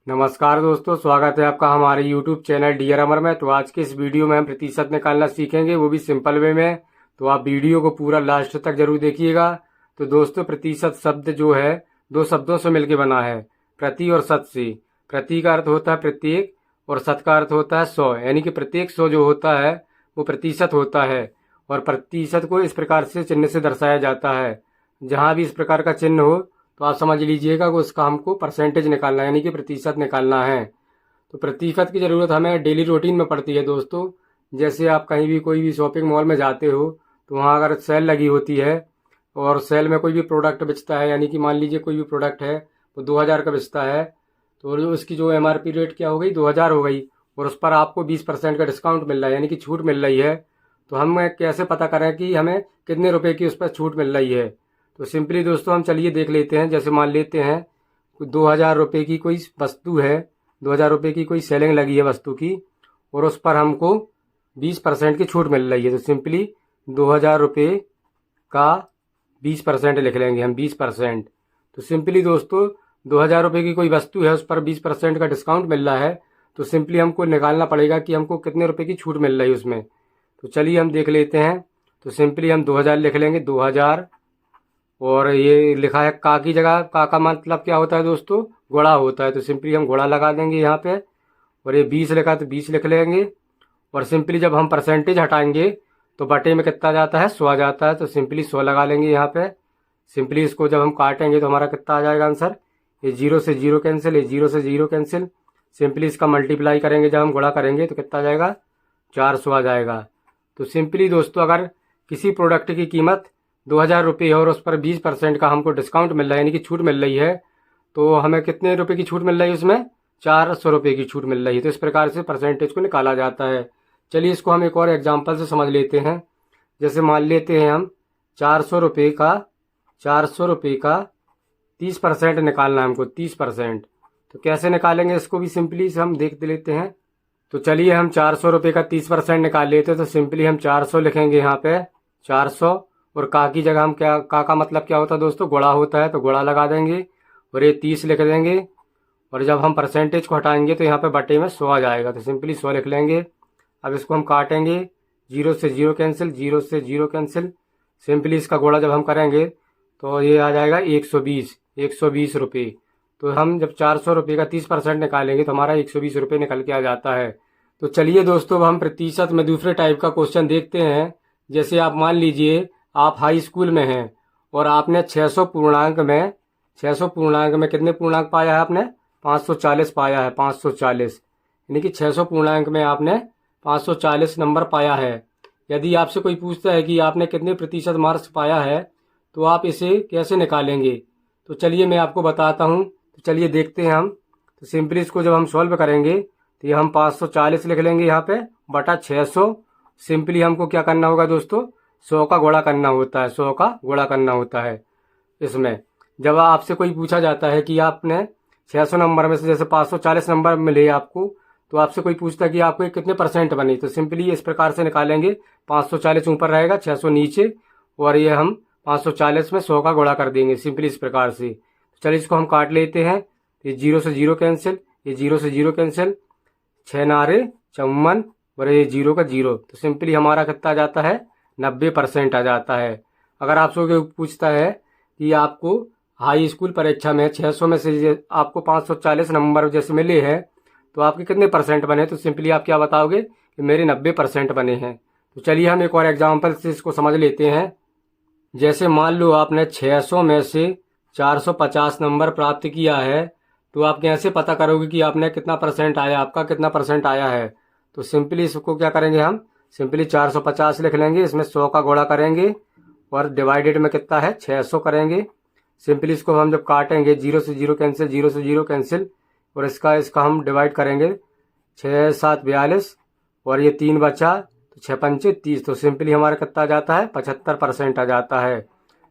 नमस्कार दोस्तों, स्वागत है आपका हमारे YouTube चैनल डियर अमर में। तो आज के इस वीडियो में हम प्रतिशत निकालना सीखेंगे, वो भी सिंपल वे में। तो आप वीडियो को पूरा लास्ट तक जरूर देखिएगा। तो दोस्तों, प्रतिशत शब्द जो है दो शब्दों से मिलकर बना है, प्रति और शत से। प्रति का अर्थ होता है प्रत्येक और शत का अर्थ होता है 100, यानी कि प्रत्येक 100 जो होता है वो प्रतिशत होता है। और प्रतिशत को इस प्रकार से चिन्ह से दर्शाया जाता है। जहाँ भी इस प्रकार का चिन्ह हो तो आप समझ लीजिएगा कि उसका हमको परसेंटेज निकालना है, यानी कि प्रतिशत निकालना है। तो प्रतिशत की ज़रूरत हमें डेली रूटीन में पड़ती है दोस्तों। जैसे आप कहीं भी कोई भी शॉपिंग मॉल में जाते हो तो वहाँ अगर सेल लगी होती है और सेल में कोई भी प्रोडक्ट बेचता है, यानी कि मान लीजिए कोई भी प्रोडक्ट है वो 2000 का बेचता है, तो जो उसकी जो MRP रेट क्या हो गई 2000 हो गई, और उस पर आपको 20% का डिस्काउंट मिल रहा है, यानी कि छूट मिल रही है। तो हम कैसे पता करें कि हमें कितने रुपए की उस पर छूट मिल रही है? तो सिंपली दोस्तों हम चलिए देख लेते हैं। जैसे मान लेते हैं 2000 रुपये की कोई वस्तु है, 2000 रुपये की कोई सेलिंग लगी है वस्तु की, और उस पर हमको 20% की छूट मिल रही है। तो सिंपली 2000 रुपये का 20% लिख लेंगे हम, 20%। तो सिंपली दोस्तों 2000 रुपये की कोई वस्तु है, उस पर 20% का डिस्काउंट मिल रहा है। तो सिंपली हमको निकालना पड़ेगा कि हमको कितने रुपए की छूट मिल रही है उसमें। तो चलिए हम देख लेते हैं। तो सिंपली हम 2000 लिख लेंगे, 2000। और ये लिखा है का की जगह, का मतलब क्या होता है दोस्तों? गुणा होता है। तो सिंपली हम गुणा लगा देंगे यहाँ पे। और ये 20 लिखा है तो 20 लिख लेंगे। और सिंपली जब हम परसेंटेज हटाएंगे तो बटे में कितना जाता है? 100 जाता है। तो सिंपली 100 लगा लेंगे यहाँ पे। सिंपली इसको जब हम काटेंगे तो हमारा कितना आ जाएगा आंसर? ये 0 से 0 कैंसिल, ये 0 से 0 कैंसिल। सिंपली इसका मल्टीप्लाई करेंगे, जब हम गुणा करेंगे तो कितना आ जाएगा? 400 आ जाएगा। तो सिंपली दोस्तों अगर किसी प्रोडक्ट की कीमत 2000 रुपये है और उस पर 20% का हमको डिस्काउंट मिल रहा है, यानी कि छूट मिल रही है, तो हमें कितने रुपए की छूट मिल रही है उसमें? 400 रुपये की छूट मिल रही है। तो इस प्रकार से परसेंटेज को निकाला जाता है। चलिए इसको हम एक और एग्जांपल से समझ लेते हैं। जैसे मान लेते हैं हम 400 रुपये का 30% निकालना है हमको, 30%। तो कैसे निकालेंगे इसको भी सिंपली से हम देख लेते हैं। तो चलिए हम 400 रुपये का 30% निकाल लेते हैं। तो सिंपली हम 400 लिखेंगे यहाँ पे, 400। और का की जगह हम क्या, का मतलब क्या होता है दोस्तों? गुणा होता है, तो गुणा लगा देंगे। और ये 30 लिख देंगे। और जब हम परसेंटेज को हटाएंगे तो यहाँ पे बटे में 100 आ जाएगा। तो सिंपली 100 लिख लेंगे। अब इसको हम काटेंगे, 0 से 0 कैंसिल, 0 से 0 कैंसिल। सिंपली इसका गुणा जब हम करेंगे तो ये आ जाएगा 120 रुपये। तो हम जब 400 रुपये का 30% निकालेंगे तो हमारा 120 रुपये निकल के आ जाता है। तो चलिए दोस्तों हम प्रतिशत में दूसरे टाइप का क्वेश्चन देखते हैं। जैसे आप मान लीजिए आप हाई स्कूल में हैं और आपने 600 पूर्णांक में कितने पूर्णांक पाया है आपने? 540 पाया है, 540। यानी कि 600 पूर्णांक में आपने 540 नंबर पाया है। यदि आपसे कोई पूछता है कि आपने कितने प्रतिशत मार्क्स पाया है तो आप इसे कैसे निकालेंगे? तो चलिए मैं आपको बताता हूँ। तो चलिए देखते हैं हम। तो सिंपली इसको जब हम सॉल्व करेंगे तो ये हम 540 लिख लेंगे यहाँ पे बटा 600। सिंपली हमको क्या करना होगा दोस्तों? 100 का गुणा करना होता है, 100 का गुणा करना होता है। इसमें जब आपसे कोई पूछा जाता है कि आपने 600 नंबर में से जैसे 540 नंबर मिले आपको, तो आपसे कोई पूछता है कि आपको कितने परसेंट बने, तो सिंपली इस प्रकार से निकालेंगे। 540 ऊपर रहेगा, 600 नीचे, और ये हम 540 में 100 का गुणा कर देंगे सिंपली इस प्रकार से। चलिए इसको हम काट लेते हैं। ये 0 से 0 कैंसिल, ये 0 से 0 कैंसिल, 6 नारे 54, और ये 0 का 0। तो सिंपली हमारा कितना आ जाता है? 90% आ जाता है। अगर आपसे कोई पूछता है कि आपको हाई स्कूल परीक्षा में 600 में से आपको 540 नंबर जैसे मिले हैं तो आपके कितने परसेंट बने, तो सिंपली आप क्या बताओगे कि मेरे 90% बने हैं। तो चलिए हम एक और एग्जांपल से इसको समझ लेते हैं। जैसे मान लो आपने 600 में से 450 नंबर प्राप्त किया है, तो आप कैसे पता करोगे कि आपने कितना परसेंट आया, आपका कितना परसेंट आया है? तो सिंपली इसको क्या करेंगे हम? सिंपली 450 लिख लेंगे, इसमें 100 का गुणा करेंगे और डिवाइडेड में कितना है? 600 करेंगे। सिंपली इसको हम जब काटेंगे 0 से 0 कैंसिल, 0 से 0 कैंसिल, और इसका हम डिवाइड करेंगे 6 7 42, और ये 3 बचा तो 6 पंचे 30। तो सिंपली हमारा कितना आ जाता है? 75% आ जाता है।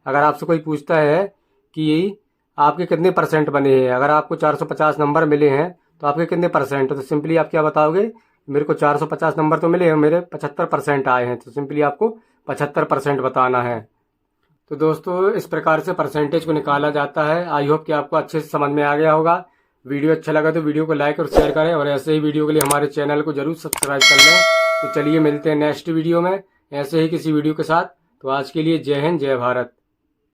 अगर आपसे कोई पूछता है कि आपके कितने परसेंट बने हैं, अगर आपको 450 नंबर मिले हैं तो आपके कितने परसेंट, तो सिंपली आप क्या बताओगे? मेरे को 450 नंबर तो मिले हैं, मेरे 75% आए हैं। तो सिंपली आपको 75% बताना है। तो दोस्तों इस प्रकार से परसेंटेज को निकाला जाता है। आई होप कि आपको अच्छे से समझ में आ गया होगा। वीडियो अच्छा लगा तो वीडियो को लाइक और शेयर करें, और ऐसे ही वीडियो के लिए हमारे चैनल को जरूर सब्सक्राइब कर लें। तो चलिए मिलते हैं नेक्स्ट वीडियो में ऐसे ही किसी वीडियो के साथ। तो आज के लिए जय हिंद, जय भारत।